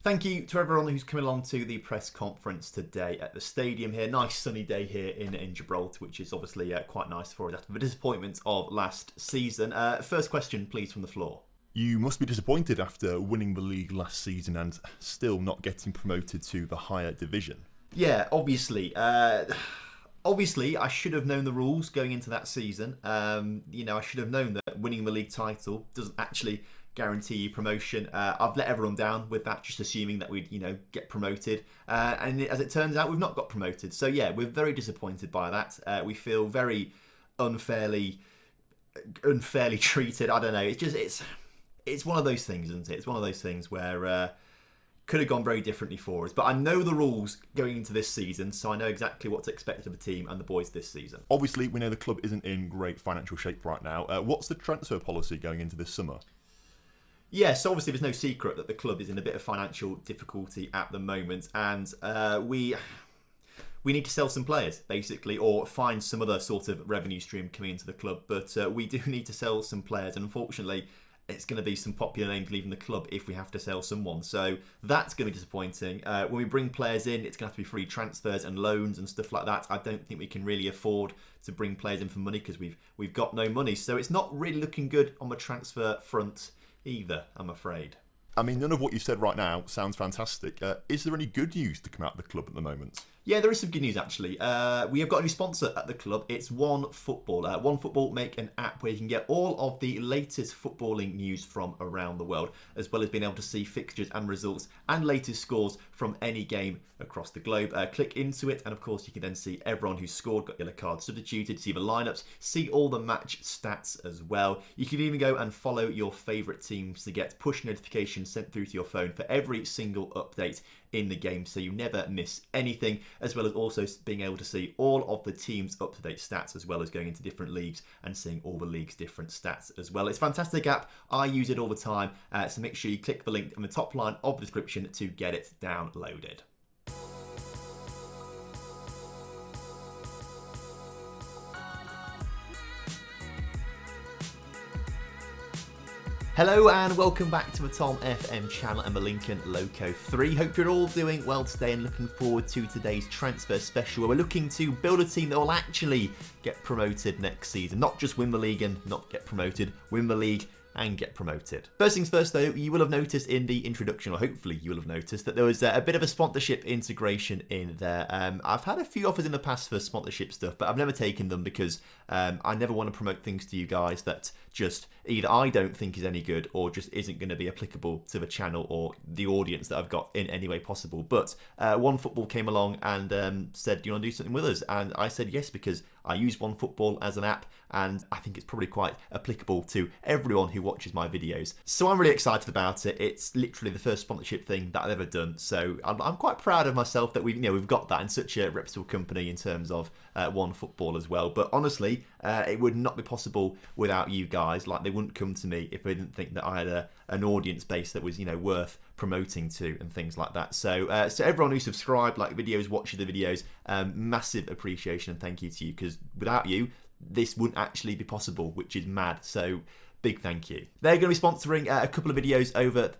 Thank you to everyone who's coming along to the press conference today at the stadium here. Nice sunny day here in Gibraltar, which is obviously quite nice for us after the disappointment of last season. First question, please, from the floor. You must be disappointed after winning the league last season and still not getting promoted to the higher division. Yeah, obviously. Obviously, I should have known the rules going into that season. I should have known that winning the league title doesn't actually guarantee promotion. I've let everyone down with that, just assuming that we'd, get promoted. And as it turns out, we've not got promoted. So yeah, we're very disappointed by that. We feel very unfairly treated. I don't know. It's one of those things, isn't it? It's one of those things where could have gone very differently for us. But I know the rules going into this season, so I know exactly what to expect of the team and the boys this season. Obviously, we know the club isn't in great financial shape right now. What's the transfer policy going into this summer? Yes, obviously there's no secret that the club is in a bit of financial difficulty at the moment, and we need to sell some players, basically, or find some other sort of revenue stream coming into the club. But we do need to sell some players, and unfortunately, it's going to be some popular names leaving the club if we have to sell someone. So that's going to be disappointing. When we bring players in, it's going to have to be free transfers and loans and stuff like that. I don't think we can really afford to bring players in for money because we've got no money. So it's not really looking good on the transfer front either, I'm afraid. I mean, none of what you've said right now sounds fantastic. Is there any good news to come out of the club at the moment? Yeah, there is some good news actually. We have got a new sponsor at the club. It's OneFootball. OneFootball make an app where you can get all of the latest footballing news from around the world, as well as being able to see fixtures and results and latest scores from any game across the globe. Click into it, and of course you can then see everyone who's scored, got yellow cards substituted, see the lineups, see all the match stats as well. You can even go and follow your favourite teams to get push notifications sent through to your phone for every single update in the game, so you never miss anything, as well as also being able to see all of the team's up-to-date stats, as well as going into different leagues and seeing all the league's different stats as well. It's a fantastic app. I use it all the time, so make sure you click the link in the top line of the description to get it downloaded. Hello and welcome back to the TomFM channel and the Lincoln Loco 3. Hope you're all doing well today and looking forward to today's transfer special, where we're looking to build a team that will actually get promoted next season. Not just win the league and not get promoted, win the league and get promoted. First things first though, you will have noticed in the introduction, or hopefully you will have noticed, that there was a bit of a sponsorship integration in there. I've had a few offers in the past for sponsorship stuff, but I've never taken them because I never want to promote things to you guys that just either I don't think is any good or just isn't going to be applicable to the channel or the audience that I've got in any way possible. But OneFootball came along and said, do you want to do something with us? And I said yes, because I use OneFootball as an app and I think it's probably quite applicable to everyone who watches my videos. So I'm really excited about it. It's literally the first sponsorship thing that I've ever done. So I'm quite proud of myself that we've got that in such a reputable company in terms of OneFootball as well. But honestly, it would not be possible without you guys. Like, they wouldn't come to me if they didn't think that I had an audience base that was, worth promoting to and things like that. So everyone who subscribed, like videos, watches the videos, massive appreciation and thank you to you, because without you, this wouldn't actually be possible, which is mad. So big thank you. They're going to be sponsoring a couple of videos over.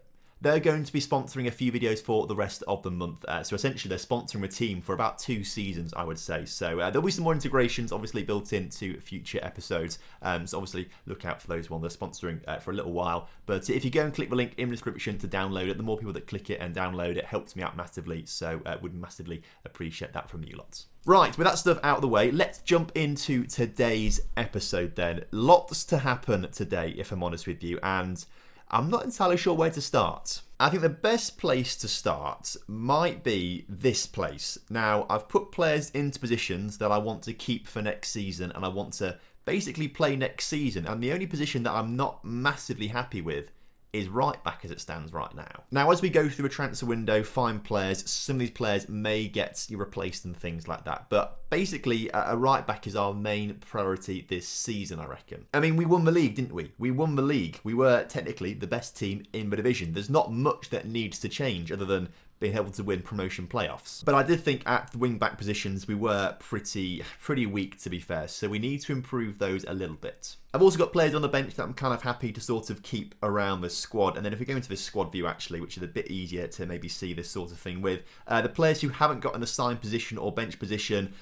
They're going to be sponsoring a few videos for the rest of the month. So essentially, they're sponsoring a team for about 2 seasons, I would say. So there'll be some more integrations, obviously, built into future episodes. So obviously, look out for those while they're sponsoring for a little while. But if you go and click the link in the description to download it, the more people that click it and download it helps me out massively. So would massively appreciate that from you lots. Right, with that stuff out of the way, let's jump into today's episode then. Lots to happen today, if I'm honest with you, and I'm not entirely sure where to start. I think the best place to start might be this place. Now, I've put players into positions that I want to keep for next season and I want to basically play next season. And the only position that I'm not massively happy with is right back as it stands right now. Now, as we go through a transfer window, find players, some of these players may get replaced and things like that. But basically, a right back is our main priority this season, I reckon. I mean, we won the league, didn't we? We won the league. We were technically the best team in the division. There's not much that needs to change other than being able to win promotion playoffs. But I did think at the wing-back positions we were pretty weak, to be fair, so we need to improve those a little bit. I've also got players on the bench that I'm kind of happy to sort of keep around the squad. And then if we go into the squad view, actually, which is a bit easier to maybe see this sort of thing with, the players who haven't got an assigned position or bench position,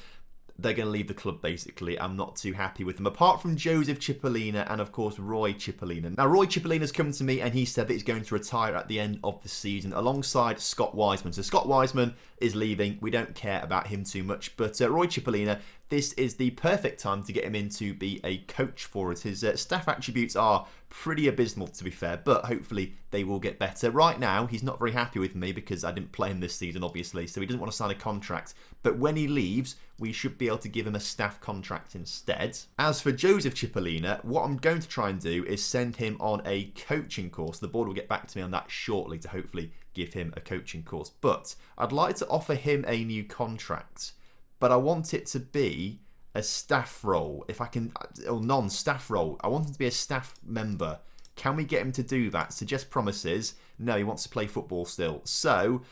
they're going to leave the club, basically. I'm not too happy with them. Apart from Joseph Chipolina and, of course, Roy Chipolina. Now, Roy Chipolina's come to me and he said that he's going to retire at the end of the season alongside Scott Wiseman. So Scott Wiseman is leaving. We don't care about him too much. But Roy Chipolina, this is the perfect time to get him in to be a coach for us. His staff attributes are pretty abysmal, to be fair, but hopefully they will get better. Right now, he's not very happy with me because I didn't play him this season, obviously, so he doesn't want to sign a contract. But when he leaves, we should be able to give him a staff contract instead. As for Joseph Chipolina, what I'm going to try and do is send him on a coaching course. The board will get back to me on that shortly to hopefully give him a coaching course. But I'd like to offer him a new contract, but I want it to be a staff role, if I can, or non-staff role. I want him to be a staff member. Can we get him to do that? Suggest promises. No, he wants to play football still. So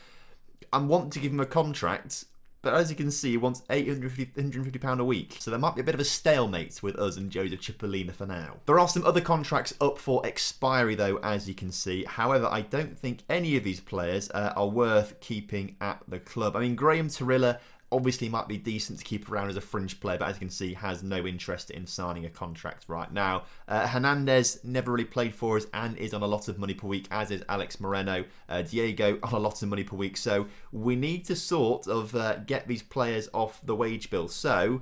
I want to give him a contract, but as you can see, he wants £150 a week. So there might be a bit of a stalemate with us and Joseph Chipolina for now. There are some other contracts up for expiry though, as you can see. However, I don't think any of these players are worth keeping at the club. I mean, Graham Torilla obviously might be decent to keep around as a fringe player, but as you can see, has no interest in signing a contract right now. Hernandez never really played for us and is on a lot of money per week, as is Alex Moreno. Diego on a lot of money per week. So we need to sort of get these players off the wage bill. So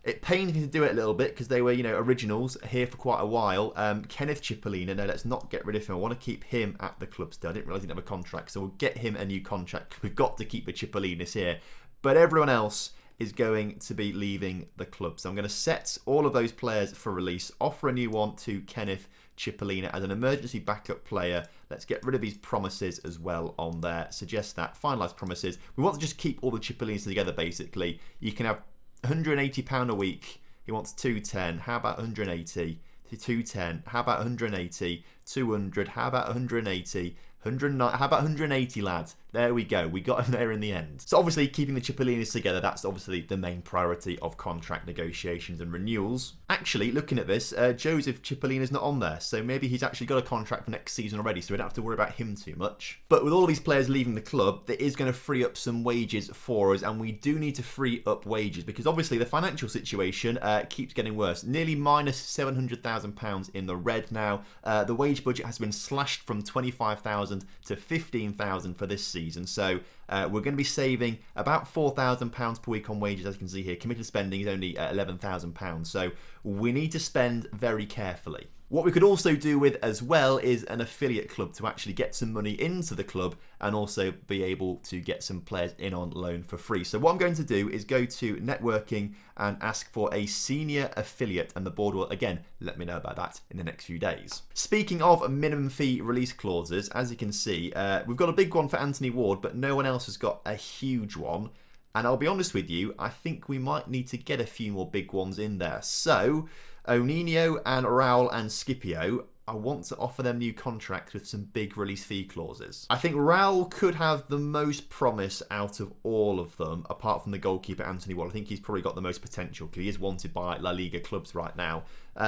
it pains me to do it a little bit because they were, originals here for quite a while. Kenneth Chipolina, no, let's not get rid of him. I want to keep him at the club still. I didn't realise he didn't have a contract, so we'll get him a new contract. We've got to keep the Chipolinas here. But everyone else is going to be leaving the club. So I'm going to set all of those players for release, offer a new one to Kenneth Chipolina as an emergency backup player. Let's get rid of these promises as well on there. Suggest that. Finalise promises. We want to just keep all the Chipolinas together, basically. You can have £180 a week. He wants 210. How about 180? 210. How about 180? 200. How about 180? 109. How about 180, lads? There we go. We got him there in the end. So obviously, keeping the Chipolinas together, that's obviously the main priority of contract negotiations and renewals. Actually, looking at this, Joseph Chipolina's not on there, so maybe he's actually got a contract for next season already, so we don't have to worry about him too much. But with all these players leaving the club, that is going to free up some wages for us, and we do need to free up wages, because obviously the financial situation keeps getting worse. Nearly minus £700,000 in the red now. The wage budget has been slashed from £25,000 to £15,000 for this season, so we're going to be saving about £4,000 per week on wages, as you can see here. Committed spending is only £11,000, so we need to spend very carefully. What we could also do with as well is an affiliate club to actually get some money into the club and also be able to get some players in on loan for free. So what I'm going to do is go to networking and ask for a senior affiliate, and the board will again let me know about that in the next few days. Speaking of minimum fee release clauses, as you can see, we've got a big one for Anthony Ward, but no one else has got a huge one. And I'll be honest with you, I think we might need to get a few more big ones in there. So Onino and Raul and Scipio, I want to offer them new contracts with some big release fee clauses. I think Raul could have the most promise out of all of them, apart from the goalkeeper Anthony Ward. I think he's probably got the most potential because he is wanted by La Liga clubs right now.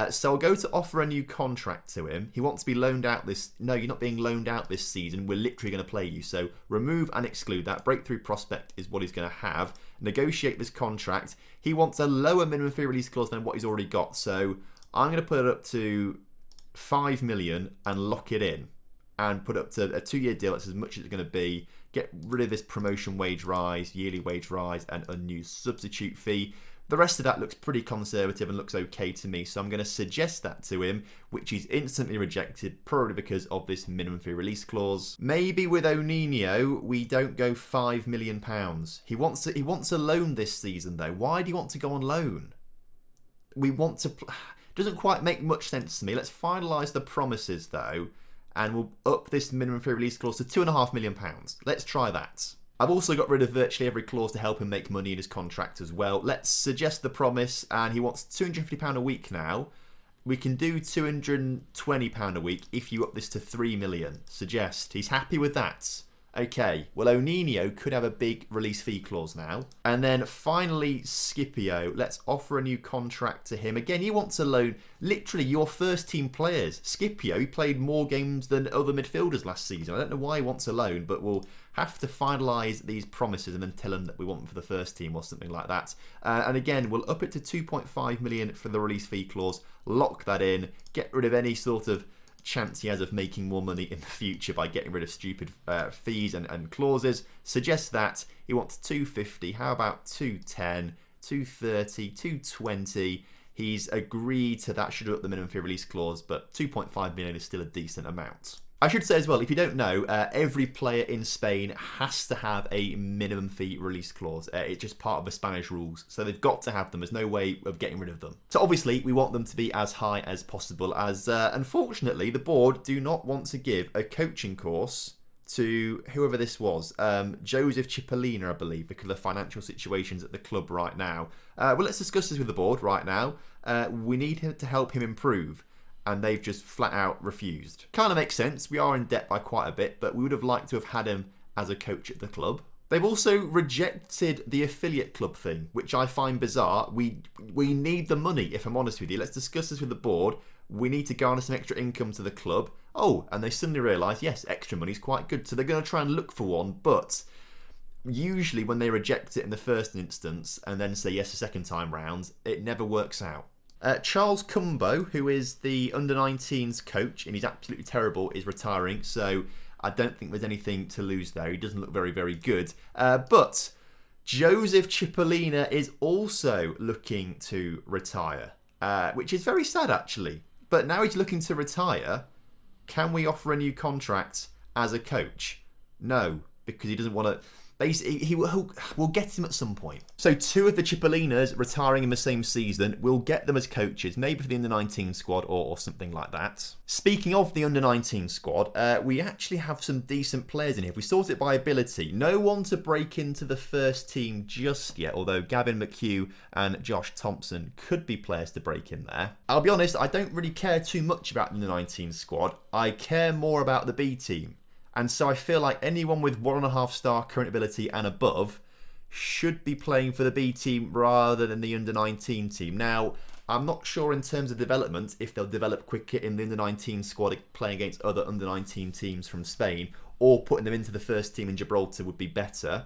So I'll go to offer a new contract to him. He wants to be loaned out this... No, you're not being loaned out this season. We're literally going to play you. So remove and exclude that. Breakthrough prospect is what he's going to have. Negotiate this contract. He wants a lower minimum fee release clause than what he's already got. So I'm going to put it up to 5 million and lock it in and put up to a 2-year deal. That's as much as it's going to be. Get rid of this promotion wage rise, yearly wage rise, and unused substitute fee. The rest of that looks pretty conservative and looks okay to me, so I'm going to suggest that to him, which he's instantly rejected, probably because of this minimum fee release clause. Maybe with Onino, we don't go £5 million. He wants a loan this season, though. Why do you want to go on loan? We want to... Doesn't quite make much sense to me. Let's finalise the promises, though, and we'll up this minimum fee release clause to £2.5 million. Let's try that. I've also got rid of virtually every clause to help him make money in his contract as well. Let's suggest the promise, and he wants £250 a week now. We can do £220 a week if you up this to 3 million. Suggest. He's happy with that. Okay, well, O'Neill could have a big release fee clause now. And then finally, Scipio. Let's offer a new contract to him. Again, you want to loan literally your first team players. Scipio, he played more games than other midfielders last season. I don't know why he wants a loan, but we'll have to finalise these promises and then tell him that we want them for the first team or something like that. And again, we'll up it to 2.5 million for the release fee clause. Lock that in. Get rid of any sort of chance he has of making more money in the future by getting rid of stupid fees and clauses. Suggest that he wants 250. How about 210, 230, 220? He's agreed to that. Should have up the minimum fee release clause, but 2.5 million is still a decent amount. I should say as well, if you don't know, every player in Spain has to have a minimum fee release clause. It's just part of the Spanish rules, so they've got to have them. There's no way of getting rid of them. So obviously, we want them to be as high as possible, as unfortunately, the board do not want to give a coaching course to whoever this was, Joseph Chipolina, I believe, because of the financial situations at the club right now. Well, let's discuss this with the board right now. We need to help him improve. And they've just flat out refused. Kind of makes sense. We are in debt by quite a bit, but we would have liked to have had him as a coach at the club. They've also rejected the affiliate club thing, which I find bizarre. We need the money, if I'm honest with you. Let's discuss this with the board. We need to garner some extra income to the club. Oh, and they suddenly realise, yes, extra money is quite good. So they're going to try and look for one, but usually when they reject it in the first instance and then say yes a second time round, it never works out. Charles Cumbo, who is the under-19s coach, and he's absolutely terrible, is retiring. So I don't think there's anything to lose there. He doesn't look very, very good. But Joseph Chipolina is also looking to retire, which is very sad, actually. But now he's looking to retire. Can we offer a new contract as a coach? No, because he doesn't want to... Basically, we'll get him at some point. So 2 of the Chipolinas retiring in the same season. We'll get them as coaches, maybe for the under-19 squad or something like that. Speaking of the under-19 squad, we actually have some decent players in here. If we sort it by ability, no one to break into the first team just yet, although Gavin McHugh and Josh Thompson could be players to break in there. I'll be honest, I don't really care too much about the under-19 squad. I care more about the B team. And so I feel like anyone with 1.5 star current ability and above should be playing for the B team rather than the under-19 team. Now, I'm not sure in terms of development if they'll develop quicker in the under-19 squad playing against other under-19 teams from Spain, or putting them into the first team in Gibraltar would be better.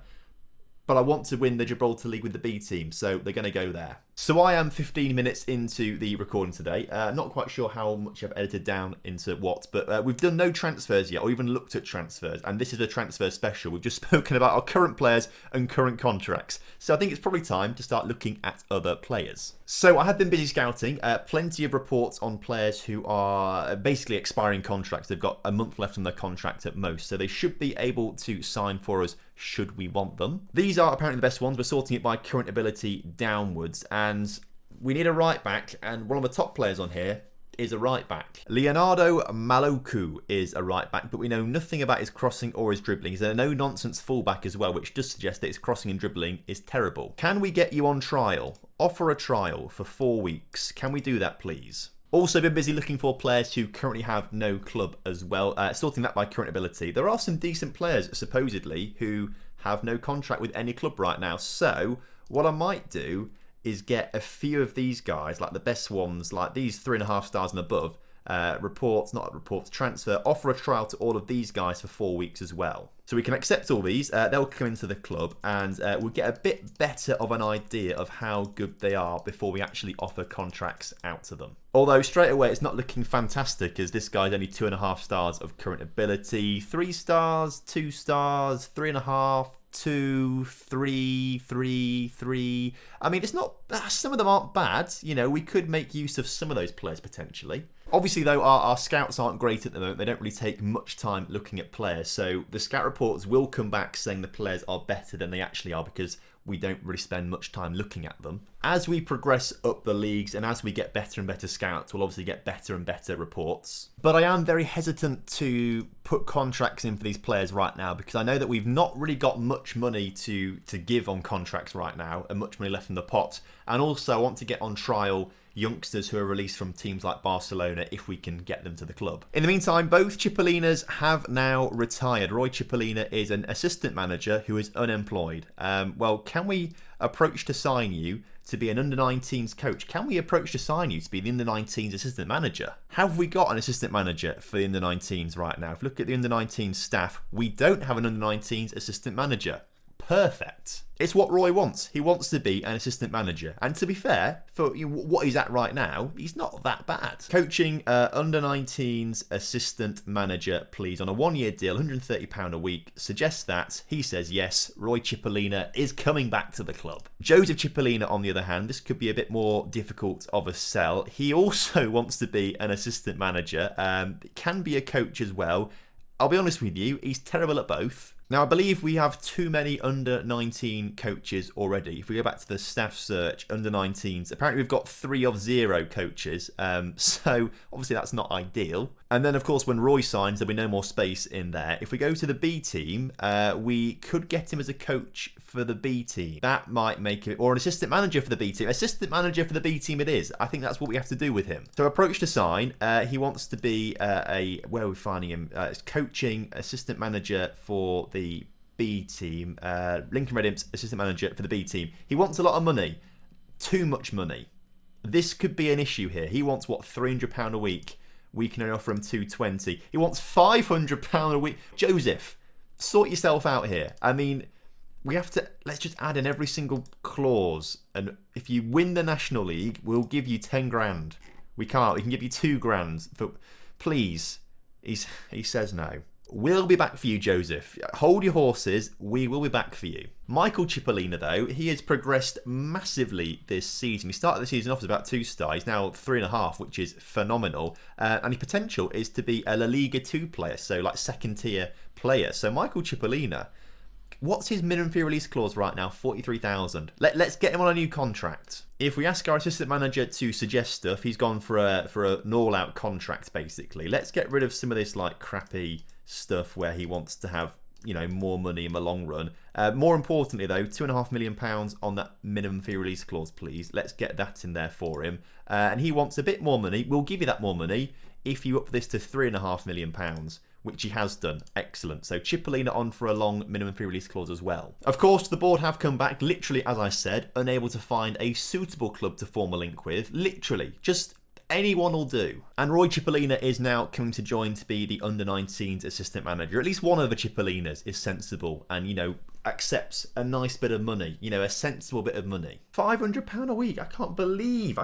But I want to win the Gibraltar League with the B team, so they're going to go there. So I am 15 minutes into the recording today. Not quite sure how much I've edited down into what, but we've done no transfers yet, or even looked at transfers. And this is a transfer special. We've just spoken about our current players and current contracts. So I think it's probably time to start looking at other players. So I have been busy scouting. Plenty of reports on players who are basically expiring contracts. They've got a month left on their contract at most, so they should be able to sign for us should we want them. These are apparently the best ones. We're sorting it by current ability downwards, and we need a right back, and one of the top players on here is a right back. Leonardo Maloku is a right back, but we know nothing about his crossing or his dribbling. He's a no-nonsense fullback as well, which does suggest that his crossing and dribbling is terrible. Can we get you on trial? Offer a trial for 4 weeks. Can we do that, please? Also been busy looking for players who currently have no club as well, sorting that by current ability. There are some decent players, supposedly, who have no contract with any club right now. So what I might do is get a few of these guys, like the best ones, like these 3.5 stars and above, transfer, offer a trial to all of these guys for 4 weeks as well. So we can accept all these, they'll come into the club, and we'll get a bit better of an idea of how good they are before we actually offer contracts out to them. Although straight away it's not looking fantastic, as this guy's only 2.5 stars of current ability, 3 stars, 2 stars, 3.5, 2, 3, 3, 3. I mean, it's not. Some of them aren't bad. You know, we could make use of some of those players potentially. Obviously, though, our scouts aren't great at the moment. They don't really take much time looking at players. So the scout reports will come back saying the players are better than they actually are, because we don't really spend much time looking at them. As we progress up the leagues and as we get better and better scouts, we'll obviously get better and better reports. But I am very hesitant to put contracts in for these players right now because I know that we've not really got much money to give on contracts right now and much money left in the pot. And also I want to get on trial youngsters who are released from teams like Barcelona if we can get them to the club. In the meantime, both Chipolinas have now retired. Roy Chipolina is an assistant manager who is unemployed. Well, can we approach to sign you to be an under-19s coach? Can we approach to sign you to be the under-19s assistant manager? Have we got an assistant manager for the under-19s right now? If you look at the under-19s staff, we don't have an under-19s assistant manager. Perfect. It's what Roy wants. He wants to be an assistant manager. And to be fair, for what he's at right now, he's not that bad. Coaching under-19s assistant manager, please, on a one-year deal, £130 a week. Suggests that. He says yes, Roy Chipolina is coming back to the club. Joseph Chipolina, on the other hand, this could be a bit more difficult of a sell. He also wants to be an assistant manager. Can be a coach as well. I'll be honest with you, he's terrible at both. Now, I believe we have too many under-19 coaches already. If we go back to the staff search, under-19s, apparently we've got 3 of 0 coaches. So, obviously, that's not ideal. And then, of course, when Roy signs, there'll be no more space in there. If we go to the B team, we could get him as a coach for the B team. That might make it, or an assistant manager for the B team. Assistant manager for the B team it is. I think that's what we have to do with him. So, approach to sign. He wants to be where are we finding him? Coaching assistant manager for the B team. Lincoln Redim's assistant manager for the B team. He wants a lot of money. Too much money. This could be an issue here. He wants, what, £300 a week? We can only offer him £220. He wants £500 a week. Joseph, sort yourself out here. I mean, we have to, let's just add in every single clause. And if you win the National League, we'll give you 10 grand. We can't. We can give you 2 grand. But please, he says no. We'll be back for you, Joseph. Hold your horses. We will be back for you. Michael Chipolina, though, he has progressed massively this season. He started the season off as about 2 stars. He's now 3.5, which is phenomenal. And his potential is to be a La Liga 2 player, so like second-tier player. So Michael Chipolina, what's his minimum fee release clause right now? 43,000. Let's get him on a new contract. If we ask our assistant manager to suggest stuff, he's gone for an all-out contract, basically. Let's get rid of some of this like crappy stuff where he wants to have, more money in the long run. More importantly, though, £2.5 million on that minimum fee release clause, please. Let's get that in there for him. And he wants a bit more money. We'll give you that more money if you up this to £3.5 million, which he has done. Excellent. So Chipolina on for a long minimum fee release clause as well. Of course, the board have come back, literally, as I said, unable to find a suitable club to form a link with. Literally, just anyone will do. And Roy Chipolina is now coming to join to be the under-19s assistant manager. At least one of the Chipolinas is sensible and, accepts a nice bit of money, a sensible bit of money. £500 a week. I can't believe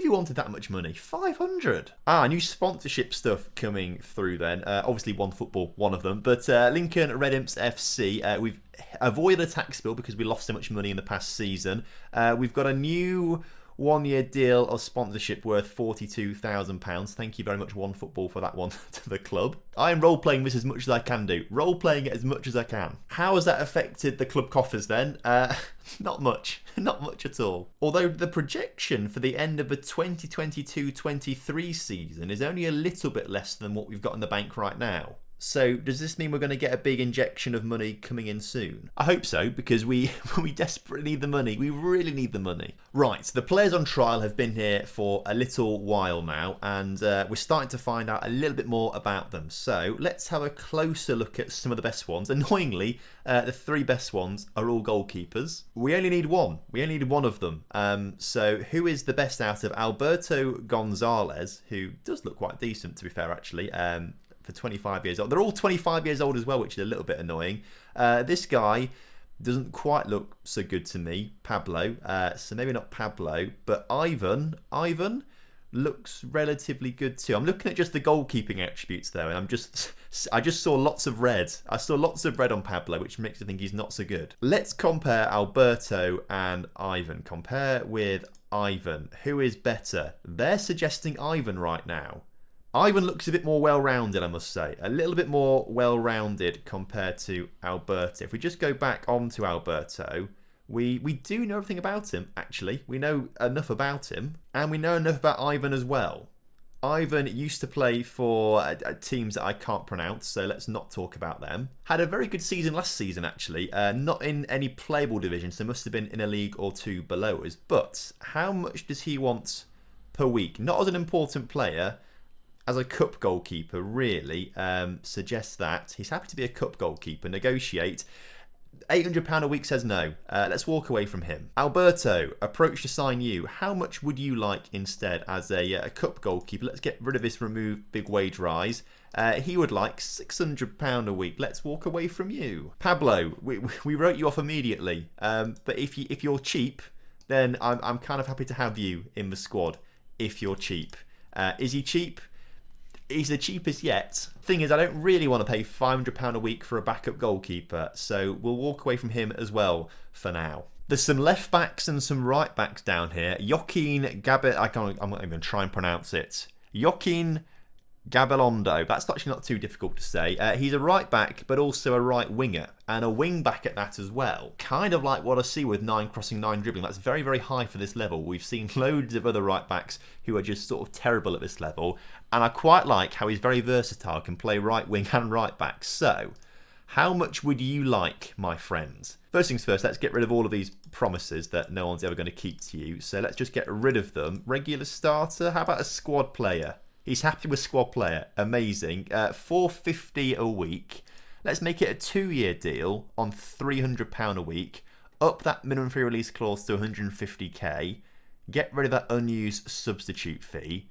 you wanted that much money. 500. New sponsorship stuff coming through then. Obviously One Football, one of them. But Lincoln Redim's FC, we've avoided a tax bill because we lost so much money in the past season. We've got a new 1-year deal of sponsorship worth £42,000. Thank you very much, One Football, for that one to the club. I am role-playing this as much as I can do. Role-playing it as much as I can. How has that affected the club coffers then? Not much. Not much at all. Although the projection for the end of the 2022-23 season is only a little bit less than what we've got in the bank right now. So does this mean we're going to get a big injection of money coming in soon? I hope so, because we desperately need the money. We really need the money. Right, the players on trial have been here for a little while now, and we're starting to find out a little bit more about them. So let's have a closer look at some of the best ones. Annoyingly, the 3 best ones are all goalkeepers. We only need one. We only need one of them. So who is the best out of Alberto Gonzalez, who does look quite decent, to be fair, actually, for 25 years old. They're all 25 years old as well, which is a little bit annoying. This guy doesn't quite look so good to me, Pablo. So maybe not Pablo, but Ivan looks relatively good too. I'm looking at just the goalkeeping attributes though, and I just saw lots of red. I saw lots of red on Pablo, which makes me think he's not so good. Let's compare Alberto and Ivan. Compare with Ivan. Who is better? They're suggesting Ivan right now. Ivan looks a bit more well-rounded, I must say. A little bit more well-rounded compared to Alberto. If we just go back onto Alberto, We do know everything about him, actually. We know enough about him, and we know enough about Ivan as well. Ivan used to play for teams that I can't pronounce, so let's not talk about them. Had a very good season last season, actually. Not in any playable division, so must have been in a league or two below us. But how much does he want per week? Not as an important player, as a cup goalkeeper, really. Suggests that. He's happy to be a cup goalkeeper. Negotiate. £800 a week says no. Let's walk away from him. Alberto, approach to sign you. How much would you like instead as a cup goalkeeper? Let's get rid of this remove big wage rise. He would like £600 a week. Let's walk away from you. Pablo, we wrote you off immediately. But if you're cheap, then I'm kind of happy to have you in the squad. If you're cheap, is he cheap? He's the cheapest yet. Thing is, I don't really want to pay £500 a week for a backup goalkeeper, so we'll walk away from him as well for now. There's some left backs and some right backs down here. Joaquin I'm not even going to try and pronounce it. Joaquin Gabilondo. That's actually not too difficult to say. He's a right back, but also a right winger, and a wing back at that as well. Kind of like what I see with 9 crossing, 9 dribbling. That's very, very high for this level. We've seen loads of other right backs who are just sort of terrible at this level, and I quite like how he's very versatile, can play right wing and right back. So, how much would you like, my friends? First things first, let's get rid of all of these promises that no one's ever going to keep to you. So let's just get rid of them. Regular starter, how about a squad player? He's happy with squad player. Amazing. $450 a week. Let's make it a 2-year deal on £300 a week. Up that minimum free release clause to 150k. Get rid of that unused substitute fee.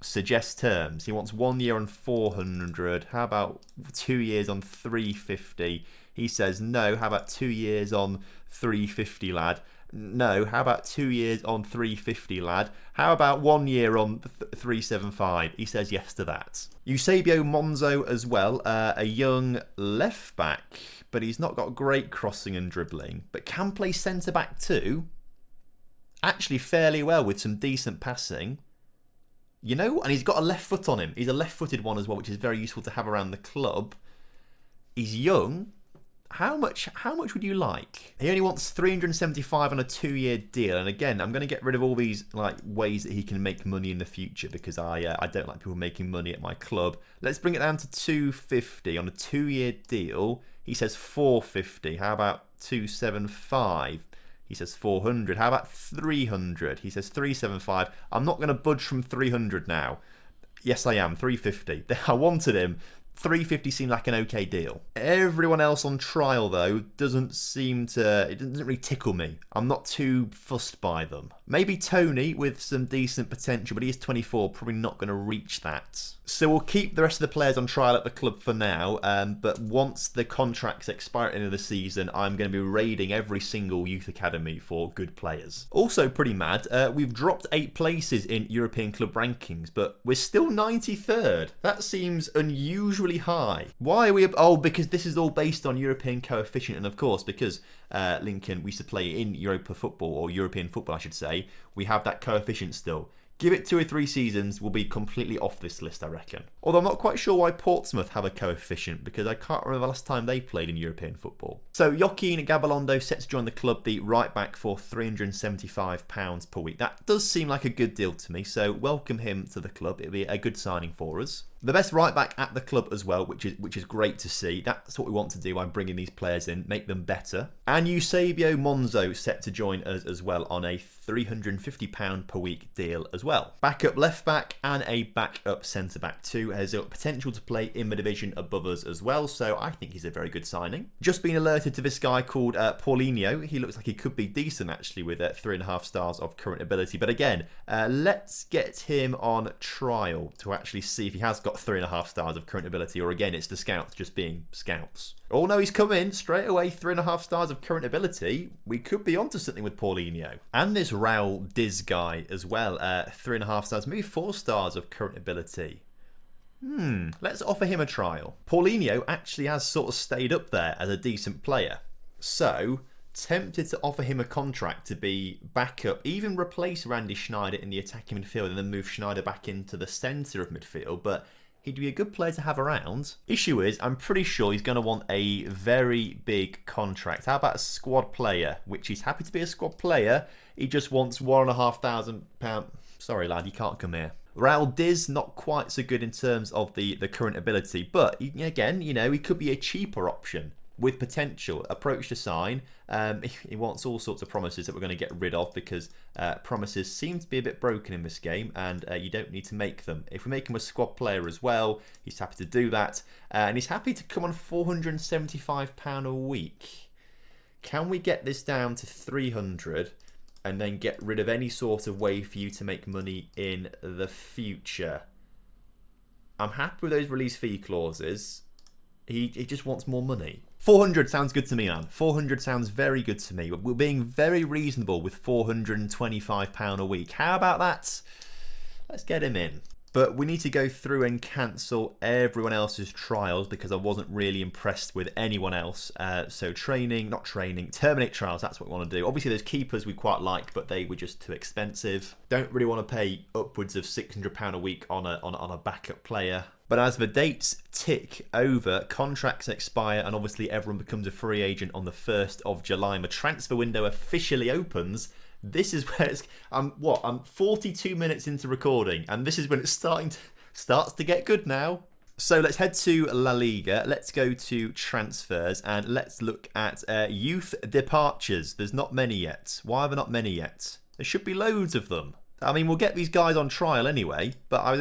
Suggest terms. He wants 1 year on 400. How about 2 years on 350? He says no. How about 2 years on 350, lad? No. How about 2 years on 350, lad? How about 1 year on 375? He says yes to that. Eusebio Monzo as well, a young left back, but he's not got great crossing and dribbling, but can play centre back too. Actually fairly well with some decent passing. You know, and he's got a left foot on him. He's a left-footed one as well, which is very useful to have around the club. He's young. How much would you like? He only wants 375 on a 2-year deal. And again, I'm going to get rid of all these like ways that he can make money in the future, because I don't like people making money at my club. Let's bring it down to 250 on a 2-year deal. He says 450. How about 275? He says 400. How about 300? He says 375. I'm not going to budge from 300 now. Yes, I am. 350. I wanted him. 350 seemed like an okay deal. Everyone else on trial, though, it doesn't really tickle me. I'm not too fussed by them. Maybe Tony with some decent potential, but he is 24, probably not going to reach that. So we'll keep the rest of the players on trial at the club for now, but once the contracts expire at the end of the season, I'm going to be raiding every single youth academy for good players. Also pretty mad, we've dropped 8 places in European club rankings, but we're still 93rd. That seems unusually high. Why are we... Oh, because this is all based on European coefficient, and of course, because Lincoln, we used to play in Europa football, or European football I should say, we have that coefficient still. Give it 2 or 3 seasons, we'll be completely off this list, I reckon. Although I'm not quite sure why Portsmouth have a coefficient, because I can't remember the last time they played in European football. So Joaquin Gabilondo set to join the club, the right back, for £375 per week. That does seem like a good deal to me, so welcome him to the club. It'll be a good signing for us. The best right back at the club as well, which is great to see. That's what we want to do by bringing these players in, make them better. And Eusebio Monzo set to join us as well on a £350 per week deal as well. Backup left back and a backup centre back too. Has got potential to play in the division above us as well, so I think he's a very good signing. Just been alerted to this guy called Paulinho. He looks like he could be decent actually with 3.5 stars of current ability. But again, let's get him on trial to actually see if he has got 3.5 stars of current ability, or again, it's the scouts just being scouts. Oh no, he's come in straight away, 3.5 stars of current ability. We could be onto something with Paulinho. And this Raul Diz guy as well, 3.5 stars, maybe 4 stars of current ability. Let's offer him a trial. Paulinho actually has sort of stayed up there as a decent player. So, tempted to offer him a contract to be backup, even replace Randy Schneider in the attacking midfield and then move Schneider back into the centre of midfield, but He'd be a good player to have around. Issue is, I'm pretty sure he's going to want a very big contract. How about a squad player? Which he's happy to be a squad player. He just wants £1,500. Sorry, lad, you can't come here. Raul Diz, not quite so good in terms of the current ability. But, again, he could be a cheaper option with potential. Approach to sign. He wants all sorts of promises that we're going to get rid of because promises seem to be a bit broken in this game and you don't need to make them. If we make him a squad player as well, he's happy to do that. And he's happy to come on £475 a week. Can we get this down to 300 and then get rid of any sort of way for you to make money in the future? I'm happy with those release fee clauses. He just wants more money. 400 sounds good to me, man. 400 sounds very good to me. We're being very reasonable with £425 a week. How about that? Let's get him in. But we need to go through and cancel everyone else's trials because I wasn't really impressed with anyone else. So terminate trials, that's what we want to do. Obviously there's keepers we quite like, but they were just too expensive. Don't really want to pay upwards of £600 a week on a backup player. But as the dates tick over, contracts expire, and obviously everyone becomes a free agent on the 1st of July. And the transfer window officially opens. This is where I'm 42 minutes into recording, and this is when it starts to get good now. So let's head to La Liga. Let's go to transfers, and let's look at youth departures. There's not many yet. Why are there not many yet? There should be loads of them. I mean, we'll get these guys on trial anyway, but I was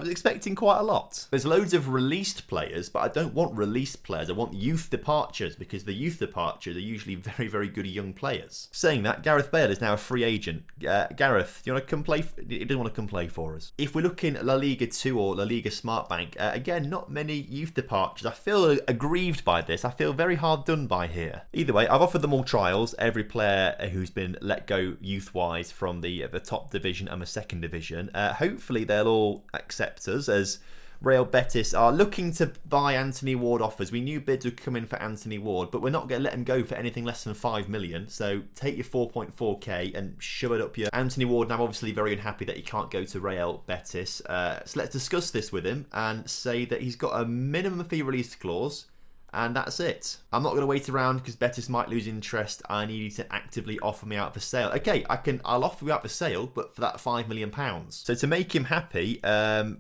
expecting quite a lot. There's loads of released players, but I don't want released players. I want youth departures because the youth departures are usually very, very good young players. Saying that, Gareth Bale is now a free agent. Gareth, do you want to come play? He doesn't want to come play for us. If we're looking at La Liga 2 or La Liga Smart Bank, again, not many youth departures. I feel aggrieved by this. I feel very hard done by here. Either way, I've offered them all trials. Every player who's been let go youth-wise from the top division and the second division. Hopefully they'll all accept us, as Real Betis are looking to buy Anthony Ward offers. We knew bids would come in for Anthony Ward, but we're not going to let him go for anything less than 5 million. So take your 4.4k and shove it up your Anthony Ward. Now obviously very unhappy that he can't go to Real Betis. So let's discuss this with him and say that he's got a minimum fee release clause. And that's it. I'm not going to wait around because Betis might lose interest. I need you to actively offer me out for sale. Okay, I'll offer you out for sale, but for that £5 million. So to make him happy,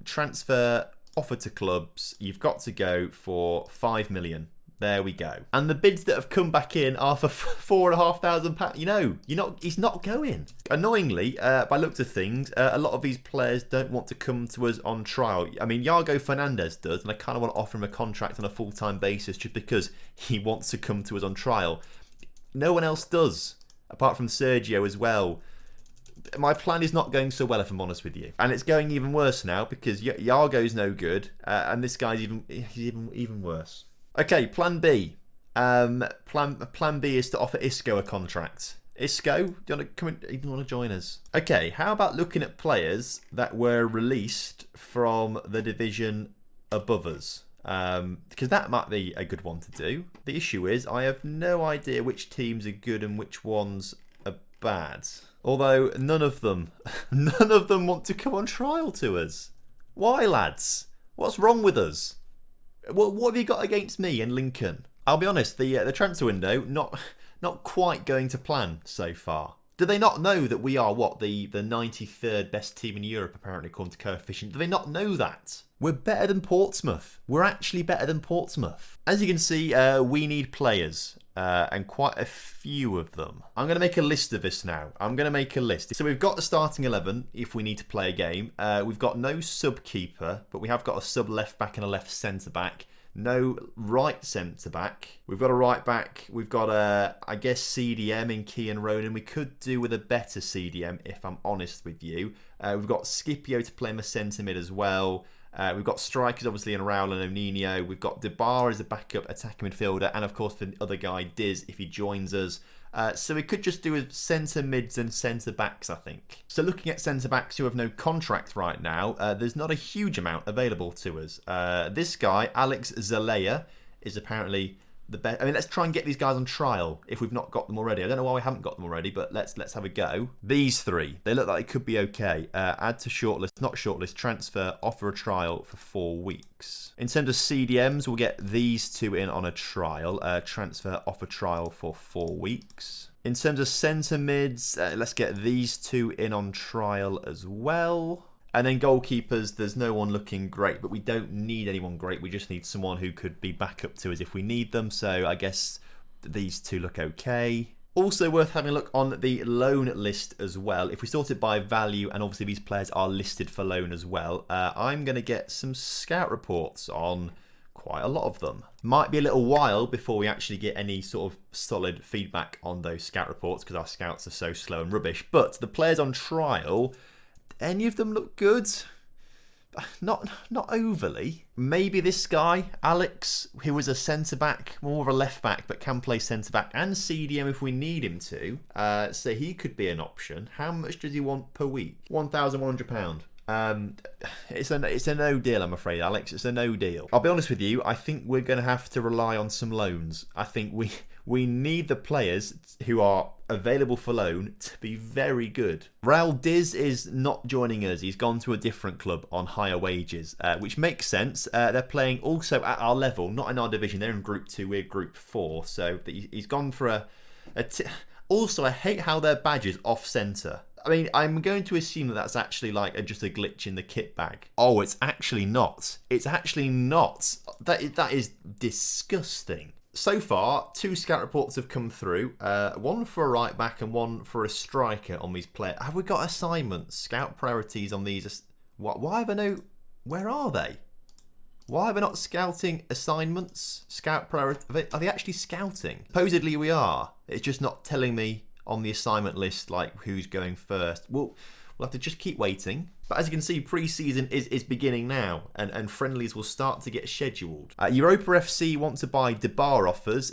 transfer offer to clubs, you've got to go for 5 million. There we go. And the bids that have come back in are for £4,500. He's not going. Annoyingly, by looks of things, a lot of these players don't want to come to us on trial. I mean, Iago Fernandez does, and I kind of want to offer him a contract on a full-time basis just because he wants to come to us on trial. No one else does, apart from Sergio as well. My plan is not going so well, if I'm honest with you, and it's going even worse now because Iago's no good, and this guy's even worse. Okay, plan B. Plan B is to offer Isco a contract. Isco, do you want to come in? You want to join us? Okay, how about looking at players that were released from the division above us? Because that might be a good one to do. The issue is I have no idea which teams are good and which ones are bad. Although none of them want to come on trial to us. Why, lads? What's wrong with us? What have you got against me and Lincoln? I'll be honest, the transfer window not quite going to plan so far. Do they not know that we are the 93rd best team in Europe, apparently, according to coefficient? Do they not know that? We're better than Portsmouth. We're actually better than Portsmouth. As you can see, we need players, and quite a few of them. I'm going to make a list of this now. I'm going to make a list. So we've got the starting 11 if we need to play a game. We've got no sub-keeper, but we have got a sub-left-back and a left centre-back. No right centre-back. We've got a right-back. We've got I guess, CDM in Key and Ronan. We could do with a better CDM, if I'm honest with you. We've got Scipio to play in the centre-mid as well. We've got strikers, obviously, in Raul and O'Nino. We've got Debar as a backup attacking midfielder. And, of course, the other guy, Diz, if he joins us. So we could just do with centre mids and centre backs, I think. So looking at centre backs who have no contract right now, there's not a huge amount available to us. This guy, Alex Zelaya, is apparently the best. I mean, let's try and get these guys on trial if we've not got them already. I don't know why we haven't got them already, but let's have a go. These three, they look like they could be okay. Add to shortlist, not shortlist, transfer, offer a trial for 4 weeks. In terms of CDMs, we'll get these two in on a trial. Transfer, offer trial for 4 weeks. In terms of centre mids, let's get these two in on trial as well. And then goalkeepers, there's no one looking great, but we don't need anyone great. We just need someone who could be backup to us if we need them. So I guess these two look okay. Also worth having a look on the loan list as well. If we sort it by value, and obviously these players are listed for loan as well, I'm going to get some scout reports on quite a lot of them. Might be a little while before we actually get any sort of solid feedback on those scout reports because our scouts are so slow and rubbish. But the players on trial, any of them look good? Not overly. Maybe this guy, Alex, who was a centre-back, more of a left-back, but can play centre-back and CDM if we need him to. So he could be an option. How much does he want per week? £1,100. It's a no deal, I'm afraid, Alex. It's a no deal. I'll be honest with you, I think we're going to have to rely on some loans. I think we need the players who are available for loan to be very good. Raul Diz is not joining us. He's gone to a different club on higher wages, which makes sense. They're playing also at our level, not in our division. They're in Group 2, we're Group 4. So he's gone for Also, I hate how their badge is off-centre. I mean, I'm going to assume that that's actually like just a glitch in the kit bag. Oh, it's actually not. It's actually not. That is disgusting. So far, 2 scout reports have come through. One for a right back and one for a striker on these players. Have we got assignments? Scout priorities on these? Why have I no? Where are they? Why are we not scouting assignments? Scout priority? Are they actually scouting? Supposedly we are. It's just not telling me on the assignment list like who's going first. We'll have to just keep waiting. But as you can see, pre-season is beginning now, and friendlies will start to get scheduled. Europa FC want to buy Debar offers.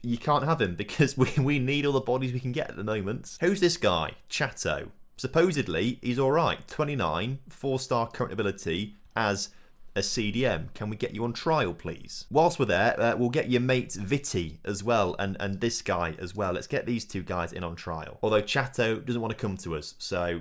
You can't have him because we need all the bodies we can get at the moment. Who's this guy? Chato. Supposedly, he's all right. 29, 4-star current ability as a CDM. Can we get you on trial, please? Whilst we're there, we'll get your mate Viti as well, and this guy as well. Let's get these 2 guys in on trial. Although Chato doesn't want to come to us, so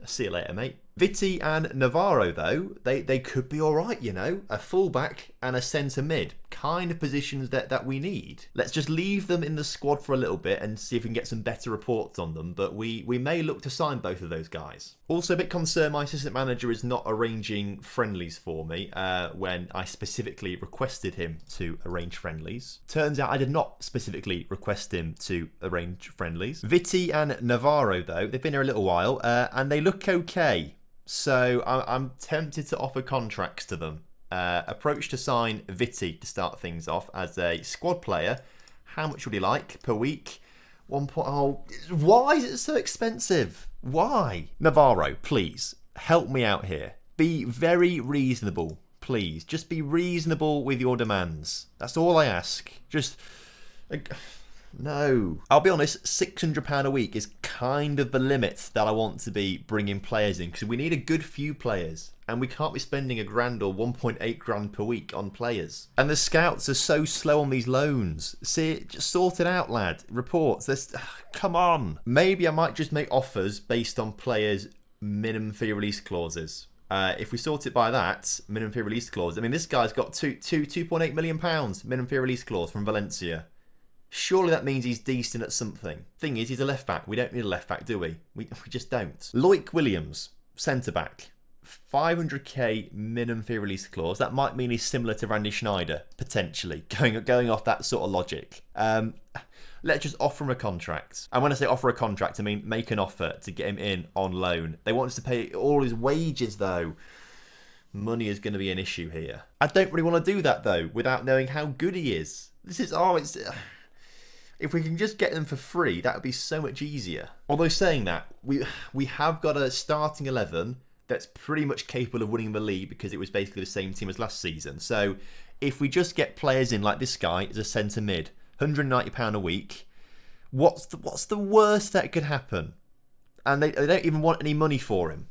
see you later, mate. Viti and Navarro, though, they could be all right, you know. A fullback and a centre mid. Kind of positions that we need. Let's just leave them in the squad for a little bit and see if we can get some better reports on them. But we may look to sign both of those guys. Also a bit concerned my assistant manager is not arranging friendlies for me when I specifically requested him to arrange friendlies. Turns out I did not specifically request him to arrange friendlies. Viti and Navarro, though, they've been here a little while and they look okay. So I'm tempted to offer contracts to them. Approach to sign Viti to start things off as a squad player. How much would he like per week? Oh, why is it so expensive? Why? Navarro, please, help me out here. Be very reasonable, please. Just be reasonable with your demands. That's all I ask. Just... No. I'll be honest, £600 a week is kind of the limit that I want to be bringing players in because we need a good few players and we can't be spending £1,000 or 1.8 grand per week on players. And the scouts are so slow on these loans. See, just sort it out, lad. Reports. Come on. Maybe I might just make offers based on players' minimum fee release clauses. If we sort it by that, minimum fee release clause. I mean, this guy's got £2.8 million minimum fee release clause from Valencia. Surely that means he's decent at something. Thing is, he's a left back. We don't need a left back, do we? We just don't. Loic Williams, centre back. 500k minimum fee release clause. That might mean he's similar to Randy Schneider, potentially, going off that sort of logic. Let's just offer him a contract. And when I say offer a contract, I mean make an offer to get him in on loan. They want us to pay all his wages, though. Money is going to be an issue here. I don't really want to do that, though, without knowing how good he is. If we can just get them for free, that would be so much easier. Although saying that, we have got a starting 11 that's pretty much capable of winning the league because it was basically the same team as last season. So if we just get players in like this guy as a centre mid, £190 a week, what's the worst that could happen? And they don't even want any money for him.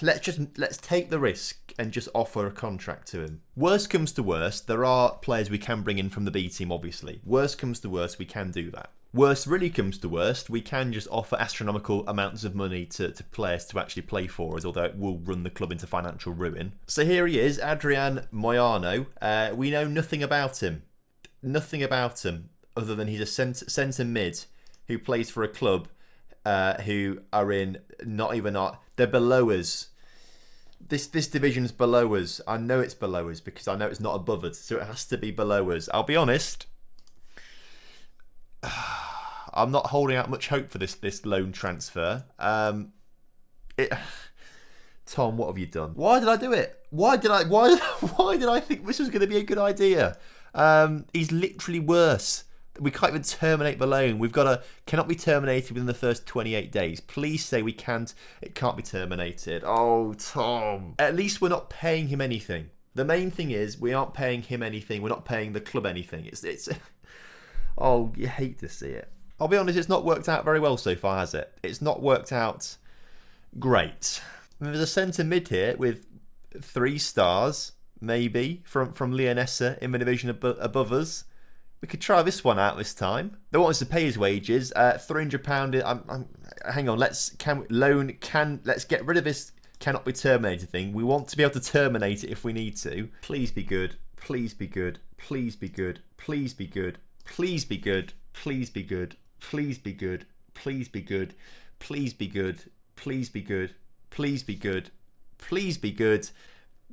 let's take the risk and just offer a contract to him. Worst comes to worst, there are players we can bring in from the B team, obviously. Worst comes to worst, we can do that. Worst really comes to worst, we can just offer astronomical amounts of money to players to actually play for us, although it will run the club into financial ruin. So here he is, Adrian Miano. We know nothing about him. Nothing about him other than he's a centre mid who plays for a club who are in they're below us. This division's below us. I know it's below us because I know it's not above us, so it has to be below us. I'll be honest, I'm not holding out much hope for this loan transfer. Tom, what have you done? Why did I do it? Why did I think this was going to be a good idea? He's literally worse. We can't even terminate the loan. Cannot be terminated within the first 28 days. Please say we can't. It can't be terminated. Oh, Tom. At least we're not paying him anything. The main thing is we aren't paying him anything. We're not paying the club anything. It's. Oh, you hate to see it. I'll be honest. It's not worked out very well so far, has it? It's not worked out great. There's a centre mid here with 3 stars, maybe from Leonessa in the division above us. We could try this one out this time. They want us to pay his wages. £300. Hang on. Let's get rid of this cannot be terminated thing. We want to be able to terminate it if we need to. Please be good. Please be good. Please be good. Please be good. Please be good. Please be good. Please be good. Please be good. Please be good. Please be good. Please be good. Please be good.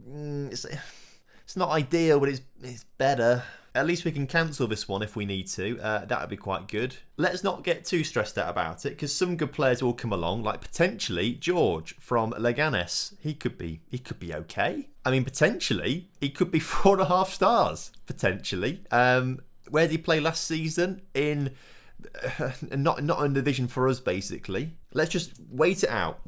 It's not ideal, but it's better. At least we can cancel this one if we need to. That would be quite good. Let's not get too stressed out about it, because some good players will come along, like potentially George from Leganes. He could be okay. I mean, potentially he could be 4.5 stars. Potentially. Where did he play last season? Not in the division for us, basically. Let's just wait it out.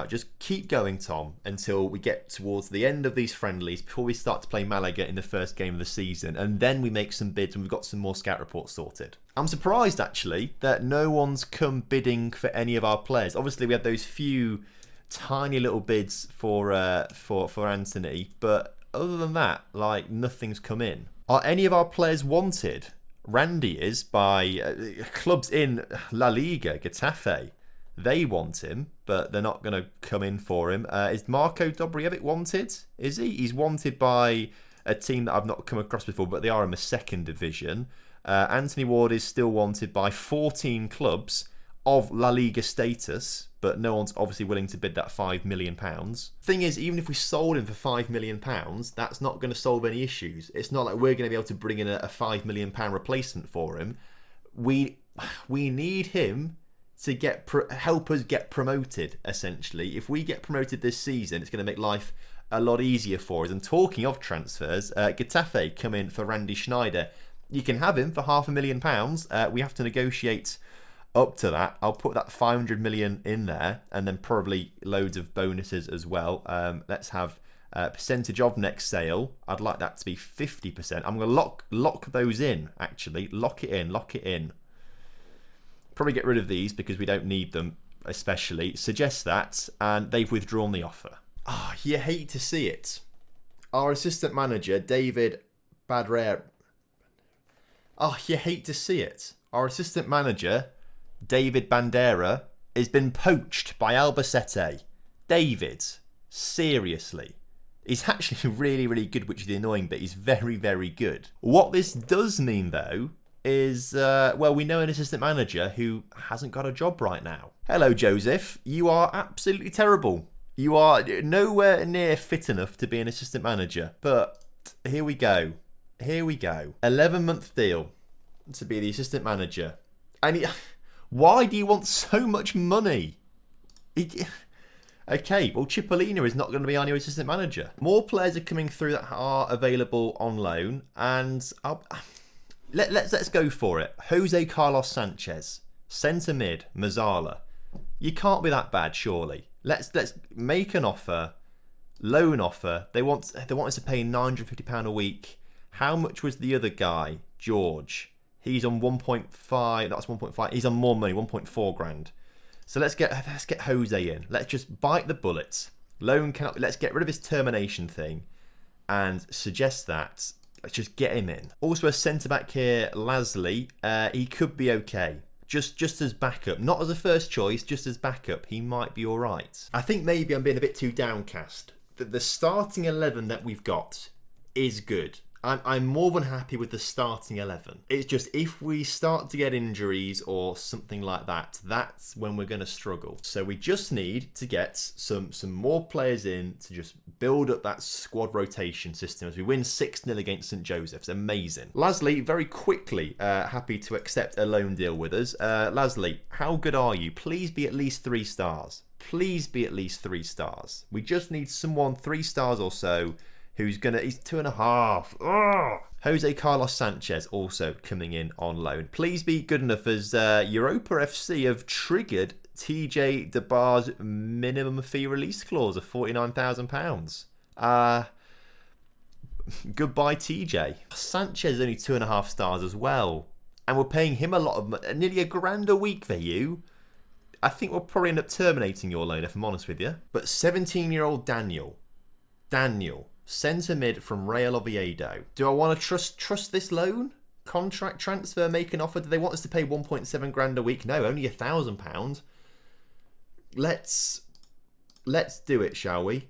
Just keep going, Tom, until we get towards the end of these friendlies before we start to play Malaga in the first game of the season, and then we make some bids and we've got some more scout reports sorted. I'm surprised actually that no one's come bidding for any of our players. Obviously we had those few tiny little bids for Anthony, but other than that, like, nothing's come in. Are any of our players wanted? Randy is by clubs in La Liga, Getafe. They want him, but they're not going to come in for him. Is Marko Dobrjevic wanted? Is he? He's wanted by a team that I've not come across before, but they are in the second division. Anthony Ward is still wanted by 14 clubs of La Liga status, but no one's obviously willing to bid that £5 million. Thing is, even if we sold him for £5 million, that's not going to solve any issues. It's not like we're going to be able to bring in a £5 million replacement for him. We need him to help us get promoted, essentially. If we get promoted this season, it's going to make life a lot easier for us. And talking of transfers, Getafe come in for Randy Schneider. You can have him for £500,000. We have to negotiate up to that. I'll put that 500 million in there, and then probably loads of bonuses as well. Let's have percentage of next sale. I'd like that to be 50%. I'm going to lock those in, actually. Lock it in. Probably get rid of these because we don't need them, especially. Suggest that, and they've withdrawn the offer. You hate to see it. Our assistant manager, David Badrera. You hate to see it. Our assistant manager, David Bandera, has been poached by Albacete. David, seriously. He's actually really, really good, which is the annoying bit. He's very, very good. What this does mean, though, is, we know an assistant manager who hasn't got a job right now. Hello, Joseph. You are absolutely terrible. You are nowhere near fit enough to be an assistant manager. But here we go. 11-month deal to be the assistant manager. And why do you want so much money? Okay, well, Chipolina is not going to be our new assistant manager. More players are coming through that are available on loan, and let's go for it. Jose Carlos Sanchez, centre mid, Mazzala. You can't be that bad, surely. Let's make an offer, loan offer. They want us to pay £950 a week. How much was the other guy, George? He's on 1.5. That's 1.5. He's on more money, 1.4 grand. So let's get Jose in. Let's just bite the bullets. Loan cannot. Let's get rid of this termination thing and suggest that. Let's just get him in. Also a centre-back here, Lasley. He could be okay. Just as backup. Not as a first choice, just as backup. He might be all right. I think maybe I'm being a bit too downcast. The starting 11 that we've got is good. I'm more than happy with the starting 11. It's just if we start to get injuries or something like that, that's when we're going to struggle. So we just need to get some more players in to just build up that squad rotation system as we win 6-0 against St. Joseph's. Amazing. Lasley, very quickly, happy to accept a loan deal with us. Lasley, how good are you? Please be at least 3 stars. Please be at least 3 stars. We just need someone 3 stars or so. He's 2.5. Oh! Jose Carlos Sanchez also coming in on loan. Please be good enough as Europa FC have triggered TJ DeBar's minimum fee release clause of £49,000. Goodbye, TJ. Sanchez is only 2.5 stars as well. And we're paying him a lot of money, nearly £1,000 a week for you. I think we'll probably end up terminating your loan if I'm honest with you. But 17-year-old Daniel, centre mid from Real Oviedo. Do I want to trust this loan? Contract transfer, make an offer. Do they want us to pay 1.7 grand a week? No, only £1,000. Let's do it, shall we?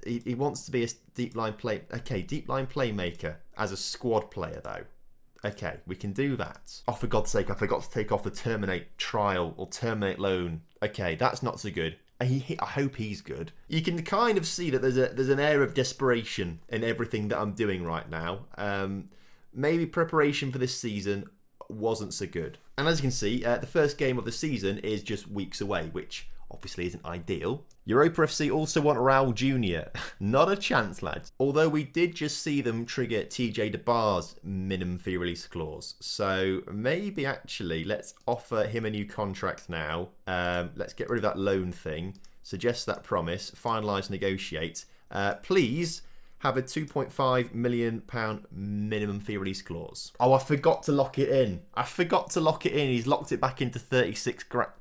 He wants to be a deep line play. Okay, deep line playmaker as a squad player though. Okay, we can do that. Oh, for God's sake, I forgot to take off the terminate trial or terminate loan. Okay, that's not so good. I hope he's good. You can kind of see that there's an air of desperation in everything that I'm doing right now. Maybe preparation for this season wasn't so good. And as you can see, the first game of the season is just weeks away, which obviously isn't ideal. Europa FC also want Raul Jr. Not a chance, lads. Although we did just see them trigger TJ DeBar's minimum fee release clause. So maybe actually let's offer him a new contract now. Let's get rid of that loan thing. Suggest that promise. Finalise, negotiate. Please have a £2.5 million minimum fee release clause. Oh, I forgot to lock it in. He's locked it back into 36 grand.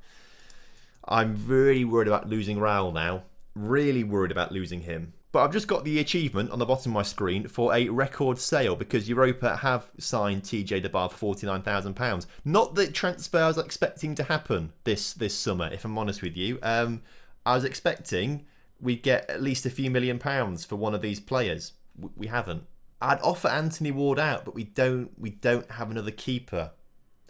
I'm really worried about losing Raul now. Really worried about losing him. But I've just got the achievement on the bottom of my screen for a record sale because Europa have signed TJ DeBar for £49,000. Not the transfer I was expecting to happen this summer, if I'm honest with you. I was expecting we'd get at least a few £1 million for one of these players. We haven't. I'd offer Anthony Ward out, but we don't have another keeper.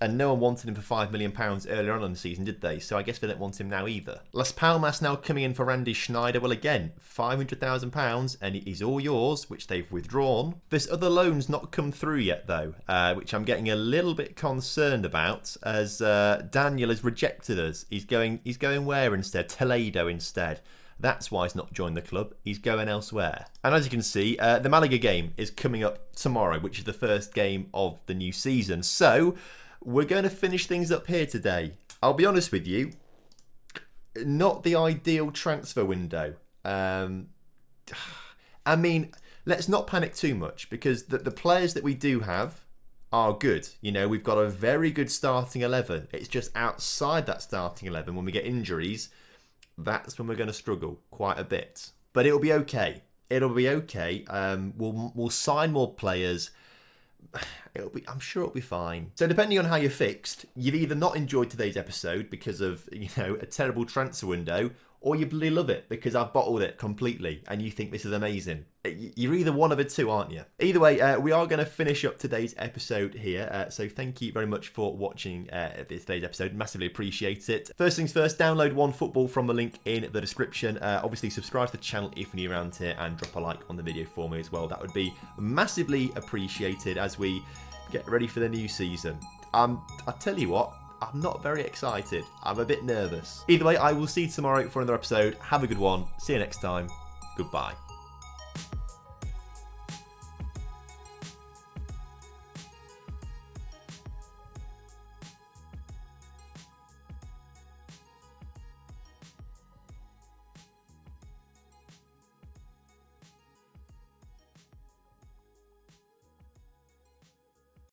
And no one wanted him for £5 million earlier on in the season, did they? So I guess they don't want him now either. Las Palmas now coming in for Randy Schneider. Well, again, £500,000 and he's all yours, which they've withdrawn. This other loan's not come through yet, though, which I'm getting a little bit concerned about as Daniel has rejected us. He's going where instead? Toledo instead. That's why he's not joined the club. He's going elsewhere. And as you can see, the Malaga game is coming up tomorrow, which is the first game of the new season. So we're going to finish things up here today. I'll be honest with you, not the ideal transfer window. I mean, let's not panic too much because the players that we do have are good. You know, we've got a very good starting 11. It's just outside that starting 11 when we get injuries, that's when we're going to struggle quite a bit. But it'll be okay. We'll sign more players. I'm sure it'll be fine. So depending on how you're fixed, you've either not enjoyed today's episode because of, a terrible transfer window, or you bloody love it because I've bottled it completely and you think this is amazing. You're either one of the two, aren't you? Either way, we are going to finish up today's episode here. So thank you very much for watching today's episode. Massively appreciate it. First things first, download OneFootball from the link in the description. Obviously, subscribe to the channel if you're new around here and drop a like on the video for me as well. That would be massively appreciated as we get ready for the new season. I tell you what, I'm not very excited. I'm a bit nervous. Either way, I will see you tomorrow for another episode. Have a good one. See you next time. Goodbye.